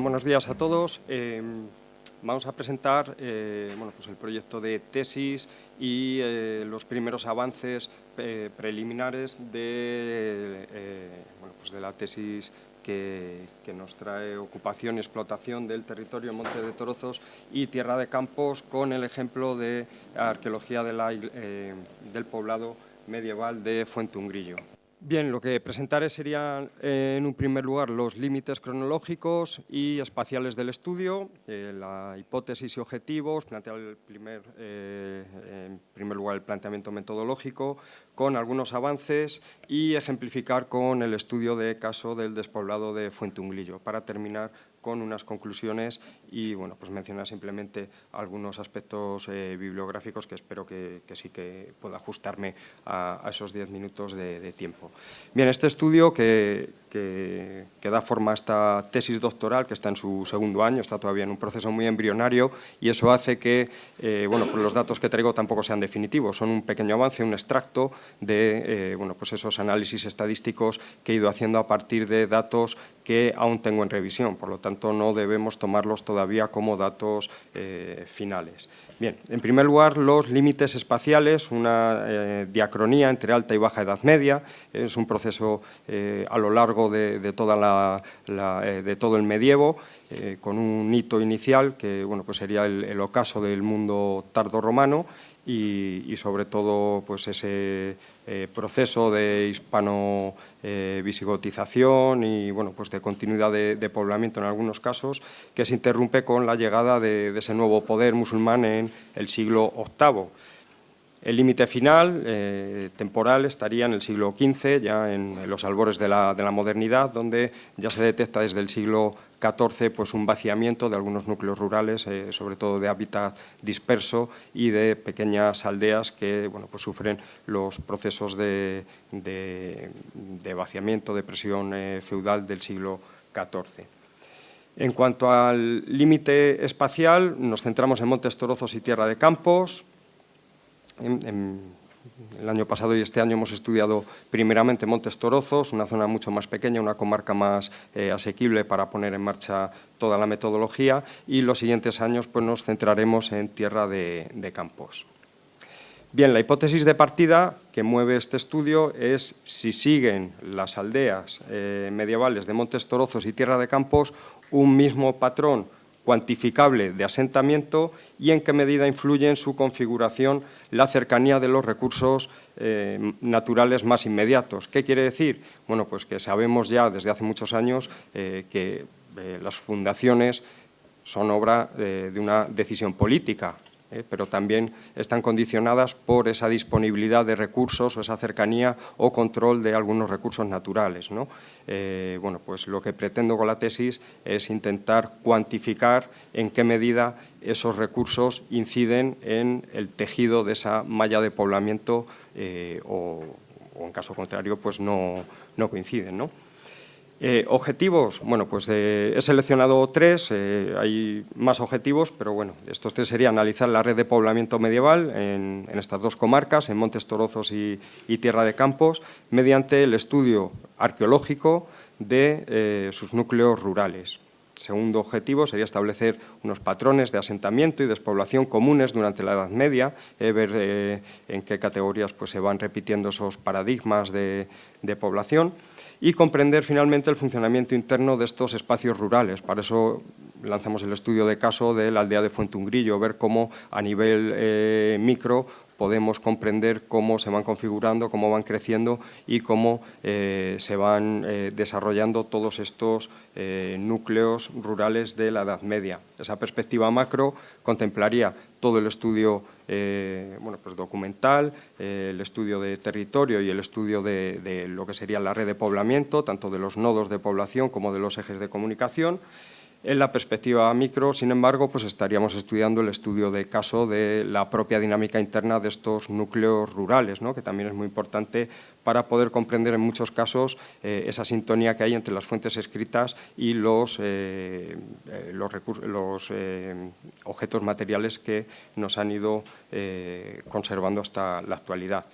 Bien, buenos días a todos. Vamos a presentar pues el proyecto de tesis y los primeros avances preliminares de la tesis que nos trae ocupación y explotación del territorio Montes de Torozos y Tierra de Campos, con el ejemplo de arqueología del poblado medieval de Fuentungrillo. Bien, lo que presentaré serían, en un primer lugar, los límites cronológicos y espaciales del estudio, la hipótesis y objetivos, plantear en primer lugar el planteamiento metodológico, con algunos avances y ejemplificar con el estudio de caso del despoblado de Fuentungrillo, para terminar con unas conclusiones y pues mencionar simplemente algunos aspectos bibliográficos que espero que sí que pueda ajustarme a esos 10 minutos de tiempo. Bien, este estudio que da forma a esta tesis doctoral, que está en su segundo año, está todavía en un proceso muy embrionario, y eso hace que pues los datos que traigo tampoco sean definitivos, son un pequeño avance, un extracto de pues esos análisis estadísticos que he ido haciendo a partir de datos que aún tengo en revisión, por lo tanto no debemos tomarlos todavía como datos finales. Bien, en primer lugar, los límites espaciales, una diacronía entre alta y baja Edad Media, es un proceso a lo largo de todo el medievo, con un hito inicial que pues sería el ocaso del mundo tardorromano y sobre todo pues ese proceso de hispano-visigotización y pues de continuidad de poblamiento en algunos casos, que se interrumpe con la llegada de ese nuevo poder musulmán en el siglo VIII. El límite final temporal estaría en el siglo XV, ya en los albores de la modernidad, donde ya se detecta desde el siglo XIV pues un vaciamiento de algunos núcleos rurales, sobre todo de hábitat disperso y de pequeñas aldeas que pues sufren los procesos de vaciamiento, de presión feudal del siglo XIV. En cuanto al límite espacial, nos centramos en Montes Torozos y Tierra de Campos. El año pasado y este año hemos estudiado primeramente Montes Torozos, una zona mucho más pequeña, una comarca más asequible para poner en marcha toda la metodología, y los siguientes años pues nos centraremos en Tierra de Campos. Bien, la hipótesis de partida que mueve este estudio es si siguen las aldeas medievales de Montes Torozos y Tierra de Campos un mismo patrón cuantificable de asentamiento y en qué medida influye en su configuración la cercanía de los recursos naturales más inmediatos. ¿Qué quiere decir? Bueno, pues que sabemos ya desde hace muchos años que las fundaciones son obra de una decisión política, pero también están condicionadas por esa disponibilidad de recursos o esa cercanía o control de algunos recursos naturales, ¿no? Pues lo que pretendo con la tesis es intentar cuantificar en qué medida esos recursos inciden en el tejido de esa malla de poblamiento o en caso contrario pues no coinciden, ¿no? Objetivos, pues he seleccionado 3, hay más objetivos, pero estos 3 serían analizar la red de poblamiento medieval en estas 2 comarcas, en Montes Torozos y Tierra de Campos, mediante el estudio arqueológico de sus núcleos rurales. Segundo objetivo sería establecer unos patrones de asentamiento y despoblación comunes durante la Edad Media, ver en qué categorías pues, se van repitiendo esos paradigmas de población, y comprender finalmente el funcionamiento interno de estos espacios rurales. Para eso lanzamos el estudio de caso de la aldea de Fuentungrillo, ver cómo a nivel micro podemos comprender cómo se van configurando, cómo van creciendo y cómo se van desarrollando todos estos núcleos rurales de la Edad Media. Esa perspectiva macro contemplaría todo el estudio pues documental, el estudio de territorio y el estudio de lo que sería la red de poblamiento, tanto de los nodos de población como de los ejes de comunicación. En la perspectiva micro, sin embargo, pues estaríamos estudiando el estudio de caso de la propia dinámica interna de estos núcleos rurales, ¿no? Que también es muy importante para poder comprender en muchos casos esa sintonía que hay entre las fuentes escritas y los objetos materiales que nos han ido conservando hasta la actualidad.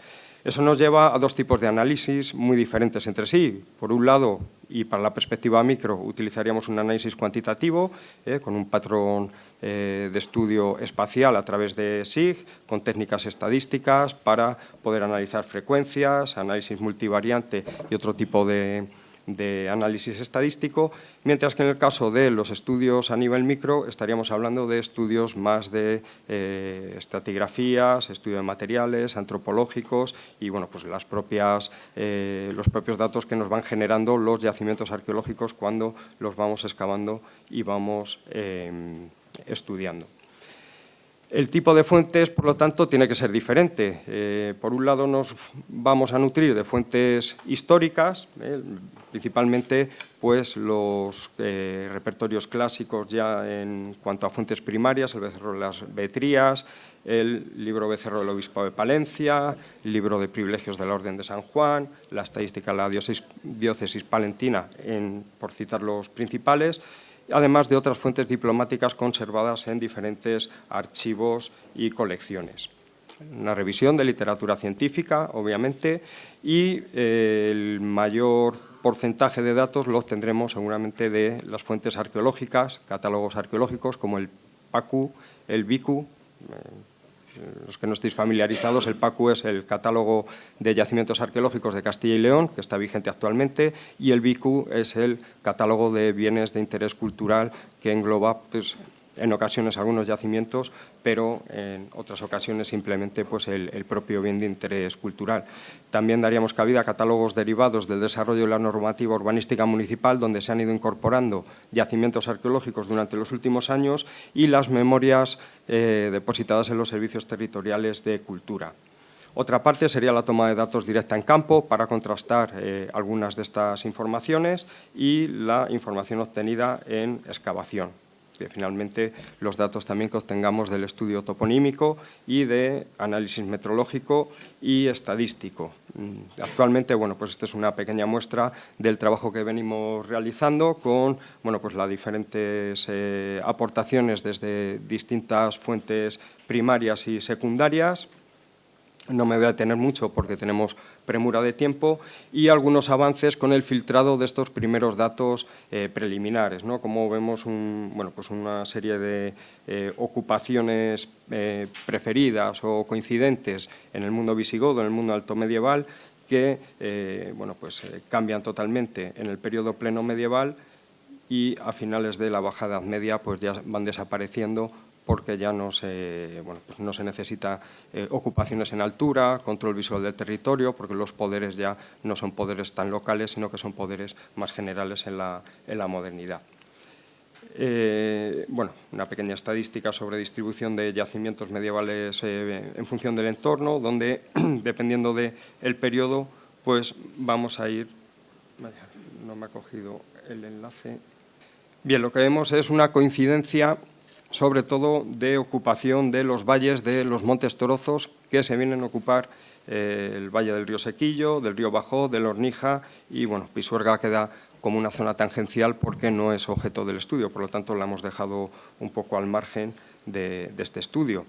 Eso nos lleva a dos tipos de análisis muy diferentes entre sí. Por un lado, y para la perspectiva micro, utilizaríamos un análisis cuantitativo con un patrón de estudio espacial a través de SIG, con técnicas estadísticas para poder analizar frecuencias, análisis multivariante y otro tipo de análisis estadístico, mientras que en el caso de los estudios a nivel micro estaríamos hablando de estudios más de estratigrafías, estudio de materiales, antropológicos y bueno, pues los propios datos que nos van generando los yacimientos arqueológicos cuando los vamos excavando y vamos estudiando. El tipo de fuentes, por lo tanto, tiene que ser diferente. Por un lado, nos vamos a nutrir de fuentes históricas, principalmente pues, los repertorios clásicos ya en cuanto a fuentes primarias, el Becerro de las Vetrías, el libro Becerro del Obispo de Palencia, el libro de privilegios de la Orden de San Juan, la estadística de la diócesis palentina, por citar los principales, además de otras fuentes diplomáticas conservadas en diferentes archivos y colecciones. Una revisión de literatura científica, obviamente, y el mayor porcentaje de datos lo obtendremos seguramente de las fuentes arqueológicas, catálogos arqueológicos como el PACU, el BICU. Los que no estéis familiarizados, el PACU es el Catálogo de Yacimientos Arqueológicos de Castilla y León, que está vigente actualmente, y el BICU es el Catálogo de Bienes de Interés Cultural, que engloba pues, en ocasiones algunos yacimientos, pero en otras ocasiones simplemente pues, el propio bien de interés cultural. También daríamos cabida a catálogos derivados del desarrollo de la normativa urbanística municipal, donde se han ido incorporando yacimientos arqueológicos durante los últimos años y las memorias depositadas en los servicios territoriales de cultura. Otra parte sería la toma de datos directa en campo para contrastar algunas de estas informaciones y la información obtenida en excavación. Finalmente, los datos también que obtengamos del estudio toponímico y de análisis metrológico y estadístico. Actualmente, bueno, pues esta es una pequeña muestra del trabajo que venimos realizando con bueno, pues las diferentes aportaciones desde distintas fuentes primarias y secundarias. No me voy a detener mucho porque tenemos premura de tiempo y algunos avances con el filtrado de estos primeros datos preliminares, ¿no? Como vemos bueno, pues una serie de ocupaciones preferidas o coincidentes en el mundo visigodo, en el mundo alto medieval, que bueno, pues, cambian totalmente en el periodo pleno medieval y a finales de la Baja Edad Media pues, ya van desapareciendo porque ya no se, bueno, pues no se necesita ocupaciones en altura, control visual del territorio, porque los poderes ya no son poderes tan locales, sino que son poderes más generales en la modernidad. Bueno, una pequeña estadística sobre distribución de yacimientos medievales en función del entorno, donde, dependiendo del periodo, pues vamos a ir... No me ha cogido el enlace. Bien, lo que vemos es una coincidencia sobre todo de ocupación de los valles de los Montes Torozos que se vienen a ocupar el valle del río Sequillo, del río Bajó, del Hornija y bueno, Pisuerga queda como una zona tangencial porque no es objeto del estudio, por lo tanto la hemos dejado un poco al margen de este estudio.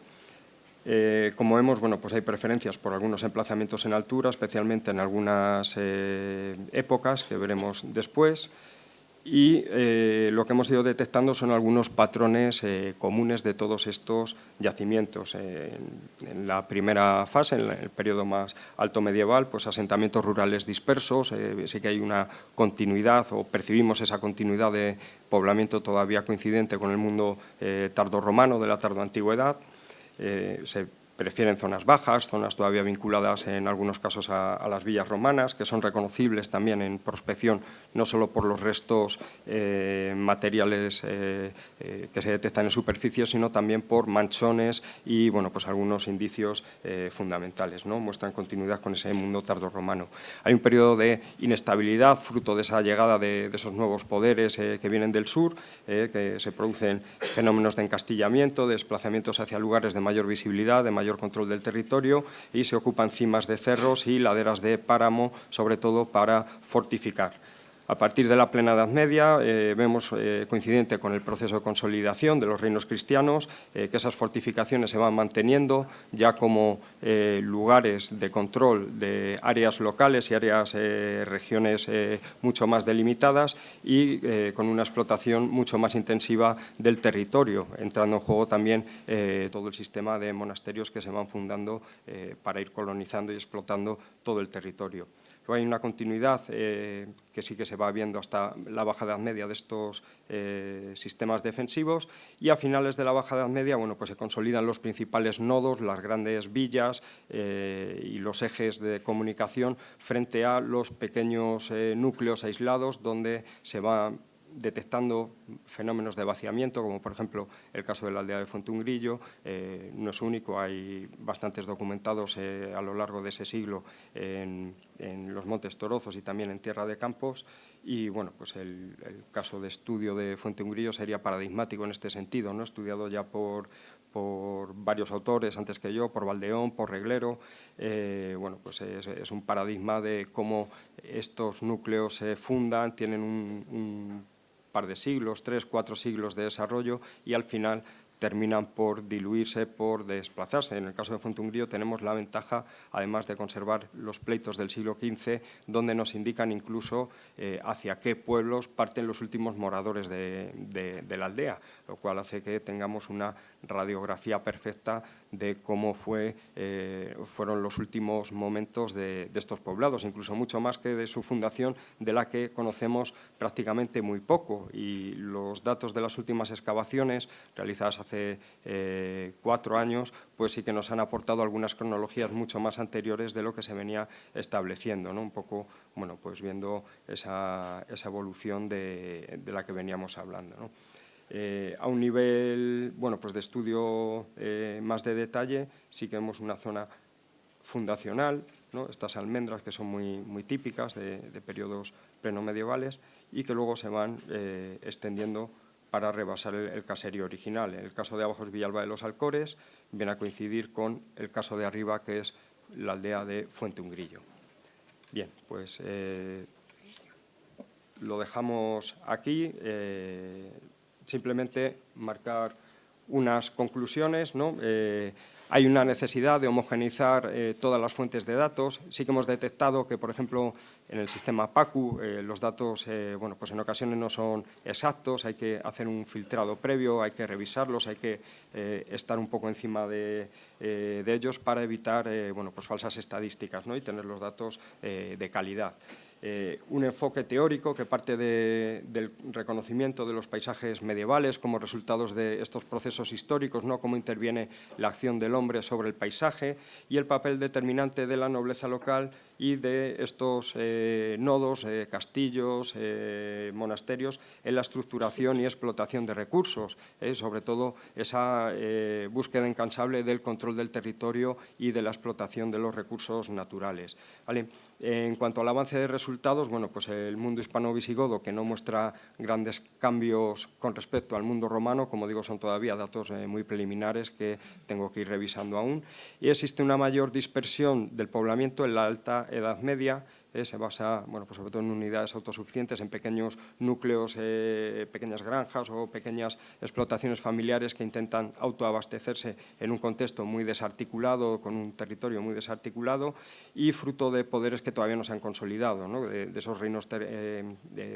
Como vemos, bueno, pues hay preferencias por algunos emplazamientos en altura, especialmente en algunas épocas que veremos después. Y lo que hemos ido detectando son algunos patrones comunes de todos estos yacimientos. En la primera fase, en el periodo más alto medieval, pues asentamientos rurales dispersos, sí que hay una continuidad o percibimos esa continuidad de poblamiento todavía coincidente con el mundo tardorromano de la tardoantigüedad. Se prefieren zonas bajas, zonas todavía vinculadas en algunos casos a las villas romanas, que son reconocibles también en prospección, no solo por los restos materiales que se detectan en superficie, sino también por manchones y bueno, pues algunos indicios fundamentales, ¿no? Muestran continuidad con ese mundo tardorromano. Hay un periodo de inestabilidad, fruto de esa llegada de esos nuevos poderes que vienen del sur, que se producen fenómenos de encastillamiento, de desplazamientos hacia lugares de mayor visibilidad, de mayor control del territorio y se ocupan cimas de cerros y laderas de páramo, sobre todo para fortificar. A partir de la plena Edad Media vemos coincidente con el proceso de consolidación de los reinos cristianos que esas fortificaciones se van manteniendo ya como lugares de control de áreas locales y áreas, regiones mucho más delimitadas y con una explotación mucho más intensiva del territorio, entrando en juego también todo el sistema de monasterios que se van fundando para ir colonizando y explotando todo el territorio. Hay una continuidad que sí que se va viendo hasta la Baja Edad Media de estos sistemas defensivos y a finales de la Baja Edad Media pues se consolidan los principales nodos, las grandes villas y los ejes de comunicación frente a los pequeños núcleos aislados donde se va detectando fenómenos de vaciamiento, como por ejemplo el caso de la aldea de Fuentungrillo. No es único, hay bastantes documentados a lo largo de ese siglo en los Montes Torozos y también en Tierra de Campos. Y bueno, pues el caso de estudio de Fuentungrillo sería paradigmático en este sentido, ¿no? Estudiado ya por varios autores antes que yo, por Valdeón, por Reglero. Bueno, pues es un paradigma de cómo estos núcleos se fundan, tienen un par de siglos, 3, 4 siglos de desarrollo y al final terminan por diluirse, por desplazarse. En el caso de Fuentungrillo tenemos la ventaja, además de conservar los pleitos del siglo XV, donde nos indican incluso hacia qué pueblos parten los últimos moradores de la aldea, lo cual hace que tengamos una radiografía perfecta de cómo fueron los últimos momentos de estos poblados, incluso mucho más que de su fundación, de la que conocemos prácticamente muy poco. Y los datos de las últimas excavaciones realizadas hace 4 años, pues sí que nos han aportado algunas cronologías mucho más anteriores de lo que se venía estableciendo, ¿no? Un poco, bueno, pues viendo esa evolución de la que veníamos hablando, ¿no? A un nivel, bueno, pues de estudio más de detalle, sí que vemos una zona fundacional, ¿no? Estas almendras que son muy típicas de periodos prenomedievales y que luego se van extendiendo para rebasar el caserío original. En el caso de abajo es Villalba de los Alcores, viene a coincidir con el caso de arriba, que es la aldea de Fuentungrillo. Bien, pues lo dejamos aquí. Simplemente marcar unas conclusiones, ¿no? Hay una necesidad de homogeneizar todas las fuentes de datos. Sí que hemos detectado que, por ejemplo, en el sistema PACU los datos bueno, pues en ocasiones no son exactos, hay que hacer un filtrado previo, hay que revisarlos, hay que estar un poco encima de ellos para evitar bueno, pues falsas estadísticas, ¿no? Y tener los datos de calidad. Un enfoque teórico que parte del reconocimiento de los paisajes medievales como resultados de estos procesos históricos, ¿no? Cómo interviene la acción del hombre sobre el paisaje y el papel determinante de la nobleza local y de estos nodos, castillos, monasterios en la estructuración y explotación de recursos, sobre todo esa búsqueda incansable del control del territorio y de la explotación de los recursos naturales. ¿Vale? En cuanto al avance de resultados, bueno, pues el mundo hispano-visigodo, que no muestra grandes cambios con respecto al mundo romano, como digo, son todavía datos muy preliminares que tengo que ir revisando aún, y existe una mayor dispersión del poblamiento en la Alta Edad Media. Se basa, bueno, pues sobre todo en unidades autosuficientes, en pequeños núcleos, pequeñas granjas o pequeñas explotaciones familiares que intentan autoabastecerse en un contexto muy desarticulado, con un territorio muy desarticulado y fruto de poderes que todavía no se han consolidado, ¿no? De esos reinos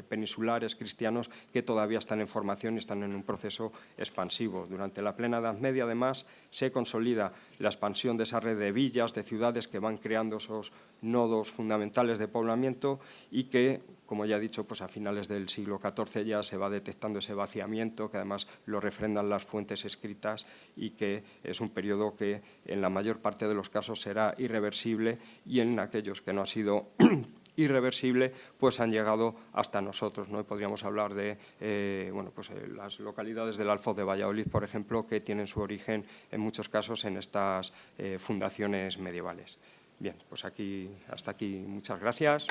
peninsulares cristianos que todavía están en formación y están en un proceso expansivo. Durante la plena Edad Media, además, se consolida la expansión de esa red de villas, de ciudades que van creando esos nodos fundamentales de poblamiento y que, como ya he dicho, pues a finales del siglo XIV ya se va detectando ese vaciamiento, que además lo refrendan las fuentes escritas y que es un periodo que en la mayor parte de los casos será irreversible y en aquellos que no ha sido irreversible, pues han llegado hasta nosotros, ¿no? Y podríamos hablar de bueno, pues, las localidades del Alfoz de Valladolid, por ejemplo, que tienen su origen en muchos casos en estas fundaciones medievales. Bien, pues hasta aquí, muchas gracias.